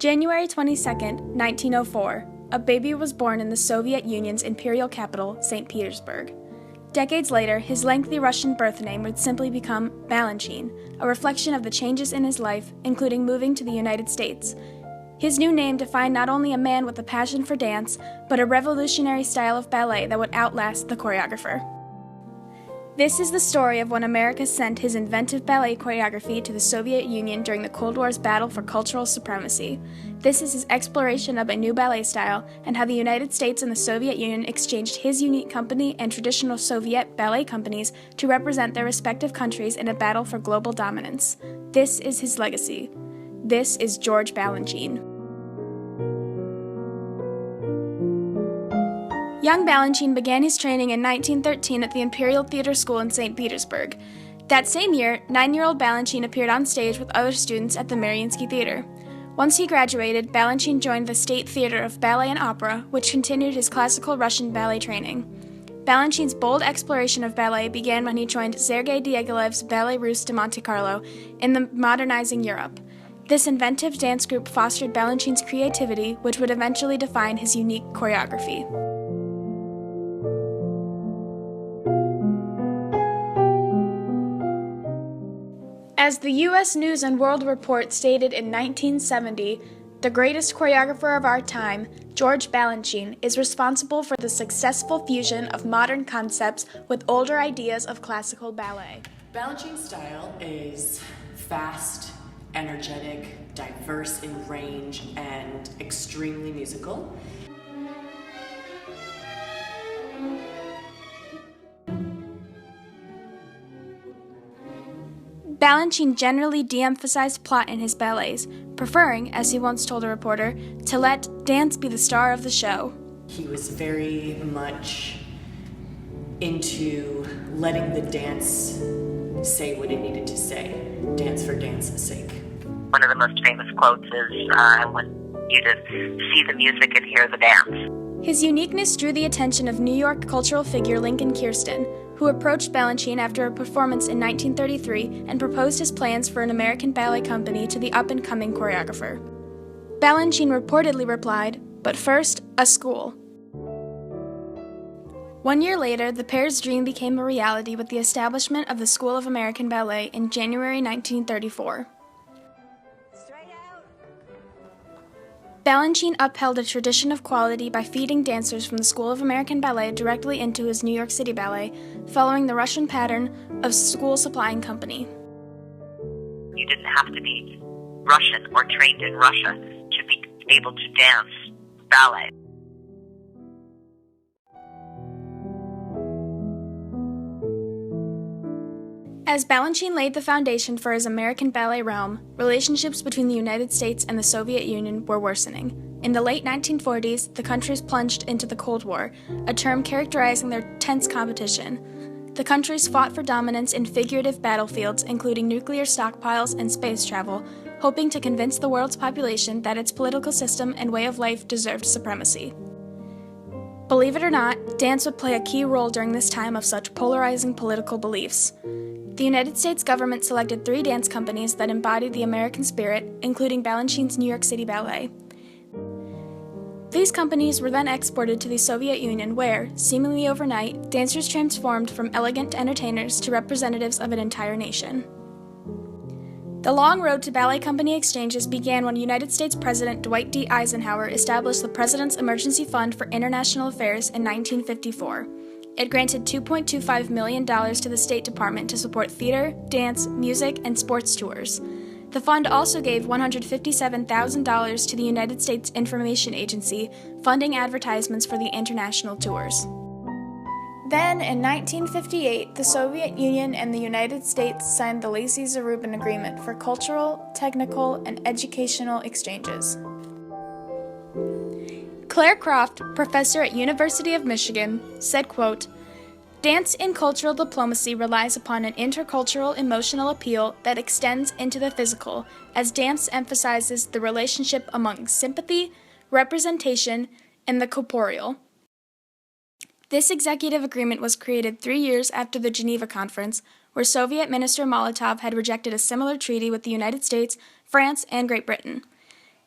January 22, 1904, a baby was born in the Soviet Union's imperial capital, St. Petersburg. Decades later, his lengthy Russian birth name would simply become Balanchine, a reflection of the changes in his life, including moving to the United States. His new name defined not only a man with a passion for dance, but a revolutionary style of ballet that would outlast the choreographer. This is the story of when America sent his inventive ballet choreography to the Soviet Union during the Cold War's battle for cultural supremacy. This is his exploration of a new ballet style and how the United States and the Soviet Union exchanged his unique company and traditional Soviet ballet companies to represent their respective countries in a battle for global dominance. This is his legacy. This is George Balanchine. Young Balanchine began his training in 1913 at the Imperial Theater School in St. Petersburg. That same year, 9-year-old Balanchine appeared on stage with other students at the Mariinsky Theater. Once he graduated, Balanchine joined the State Theater of Ballet and Opera, which continued his classical Russian ballet training. Balanchine's bold exploration of ballet began when he joined Sergei Diaghilev's Ballet Russe de Monte Carlo in the modernizing Europe. This inventive dance group fostered Balanchine's creativity, which would eventually define his unique choreography. As the U.S. News and World Report stated in 1970, the greatest choreographer of our time, George Balanchine, is responsible for the successful fusion of modern concepts with older ideas of classical ballet. Balanchine's style is fast, energetic, diverse in range, and extremely musical. Balanchine generally de-emphasized plot in his ballets, preferring, as he once told a reporter, to let dance be the star of the show. He was very much into letting the dance say what it needed to say, dance for dance's sake. One of the most famous quotes is, I want you to see the music and hear the dance. His uniqueness drew the attention of New York cultural figure Lincoln Kirsten, who approached Balanchine after a performance in 1933 and proposed his plans for an American ballet company to the up-and-coming choreographer. Balanchine reportedly replied, "But first, a school." 1 year later, the pair's dream became a reality with the establishment of the School of American Ballet in January 1934. Balanchine upheld a tradition of quality by feeding dancers from the School of American Ballet directly into his New York City Ballet, following the Russian pattern of school supplying company. You didn't have to be Russian or trained in Russia to be able to dance ballet. As Balanchine laid the foundation for his American ballet realm, relationships between the United States and the Soviet Union were worsening. In the late 1940s, the countries plunged into the Cold War, a term characterizing their tense competition. The countries fought for dominance in figurative battlefields, including nuclear stockpiles and space travel, hoping to convince the world's population that its political system and way of life deserved supremacy. Believe it or not, dance would play a key role during this time of such polarizing political beliefs. The United States government selected 3 dance companies that embodied the American spirit, including Balanchine's New York City Ballet. These companies were then exported to the Soviet Union where, seemingly overnight, dancers transformed from elegant entertainers to representatives of an entire nation. The long road to ballet company exchanges began when United States President Dwight D. Eisenhower established the President's Emergency Fund for International Affairs in 1954. It granted $2.25 million to the State Department to support theater, dance, music, and sports tours. The fund also gave $157,000 to the United States Information Agency, funding advertisements for the international tours. Then, in 1958, the Soviet Union and the United States signed the Lacy-Zarubin Agreement for cultural, technical, and educational exchanges. Claire Croft, professor at University of Michigan, said, quote, "Dance in cultural diplomacy relies upon an intercultural emotional appeal that extends into the physical, as dance emphasizes the relationship among sympathy, representation, and the corporeal." This executive agreement was created 3 years after the Geneva Conference, where Soviet Minister Molotov had rejected a similar treaty with the United States, France, and Great Britain.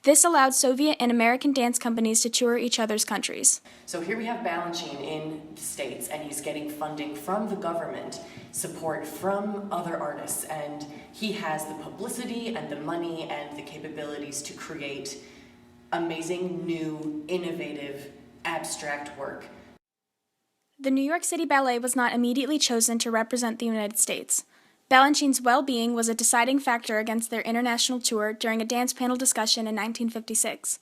This allowed Soviet and American dance companies to tour each other's countries. So here we have Balanchine in the States, and he's getting funding from the government, support from other artists, and he has the publicity and the money and the capabilities to create amazing, new, innovative, abstract work. The New York City Ballet was not immediately chosen to represent the United States. Balanchine's well-being was a deciding factor against their international tour during a dance panel discussion in 1956.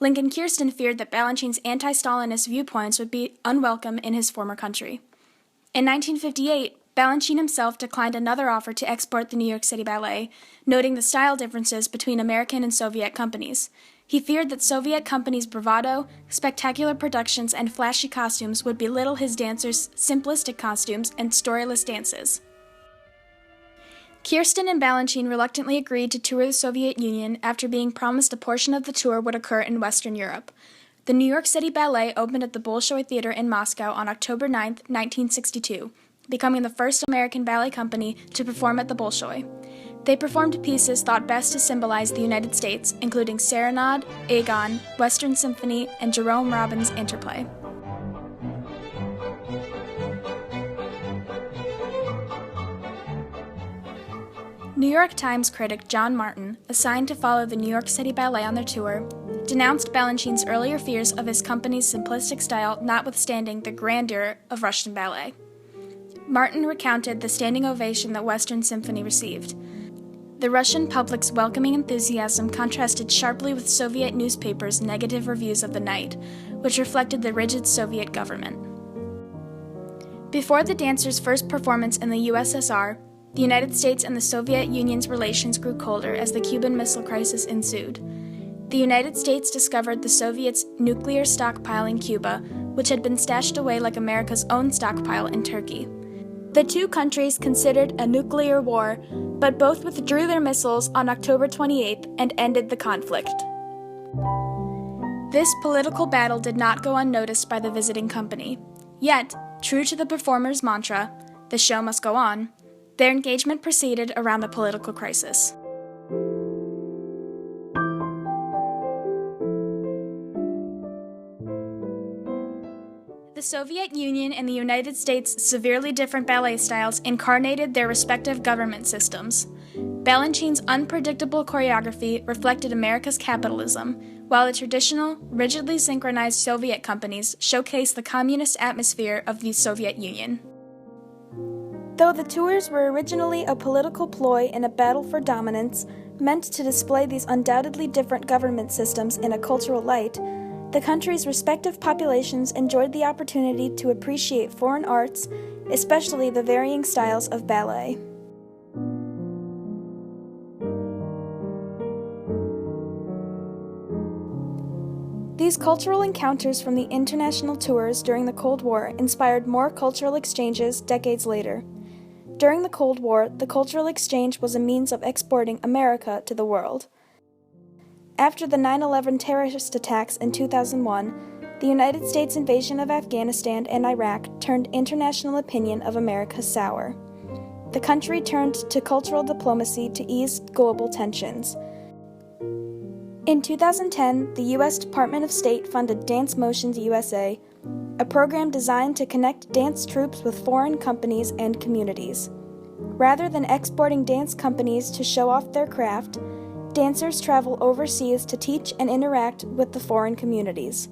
Lincoln Kirsten feared that Balanchine's anti-Stalinist viewpoints would be unwelcome in his former country. In 1958, Balanchine himself declined another offer to export the New York City Ballet, noting the style differences between American and Soviet companies. He feared that Soviet companies' bravado, spectacular productions, and flashy costumes would belittle his dancers' simplistic costumes and storyless dances. Kirsten and Balanchine reluctantly agreed to tour the Soviet Union after being promised a portion of the tour would occur in Western Europe. The New York City Ballet opened at the Bolshoi Theater in Moscow on October 9, 1962, becoming the first American ballet company to perform at the Bolshoi. They performed pieces thought best to symbolize the United States, including Serenade, Agon, Western Symphony, and Jerome Robbins' Interplay. New York Times critic John Martin, assigned to follow the New York City Ballet on their tour, denounced Balanchine's earlier fears of his company's simplistic style notwithstanding the grandeur of Russian ballet. Martin recounted the standing ovation that Western Symphony received. The Russian public's welcoming enthusiasm contrasted sharply with Soviet newspapers' negative reviews of the night, which reflected the rigid Soviet government. Before the dancers' first performance in the USSR, the United States and the Soviet Union's relations grew colder as the Cuban Missile Crisis ensued. The United States discovered the Soviets' nuclear stockpile in Cuba, which had been stashed away like America's own stockpile in Turkey. The two countries considered a nuclear war, but both withdrew their missiles on October 28th and ended the conflict. This political battle did not go unnoticed by the visiting company. Yet, true to the performer's mantra, "The show must go on," their engagement proceeded around a political crisis. The Soviet Union and the United States' severely different ballet styles incarnated their respective government systems. Balanchine's unpredictable choreography reflected America's capitalism, while the traditional, rigidly synchronized Soviet companies showcased the communist atmosphere of the Soviet Union. Though the tours were originally a political ploy in a battle for dominance, meant to display these undoubtedly different government systems in a cultural light, the country's respective populations enjoyed the opportunity to appreciate foreign arts, especially the varying styles of ballet. These cultural encounters from the international tours during the Cold War inspired more cultural exchanges decades later. During the Cold War, the cultural exchange was a means of exporting America to the world. After the 9/11 terrorist attacks in 2001, the United States' invasion of Afghanistan and Iraq turned international opinion of America sour. The country turned to cultural diplomacy to ease global tensions. In 2010, the U.S. Department of State funded Dance Motions USA, a program designed to connect dance troupes with foreign companies and communities. Rather than exporting dance companies to show off their craft, dancers travel overseas to teach and interact with the foreign communities.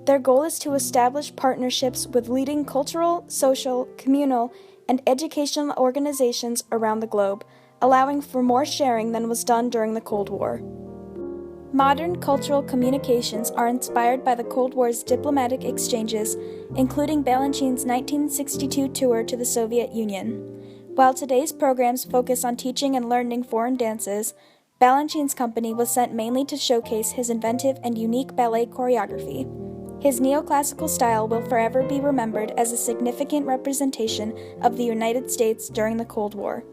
Their goal is to establish partnerships with leading cultural, social, communal, and educational organizations around the globe, allowing for more sharing than was done during the Cold War. Modern cultural communications are inspired by the Cold War's diplomatic exchanges, including Balanchine's 1962 tour to the Soviet Union. While today's programs focus on teaching and learning foreign dances, Balanchine's company was sent mainly to showcase his inventive and unique ballet choreography. His neoclassical style will forever be remembered as a significant representation of the United States during the Cold War.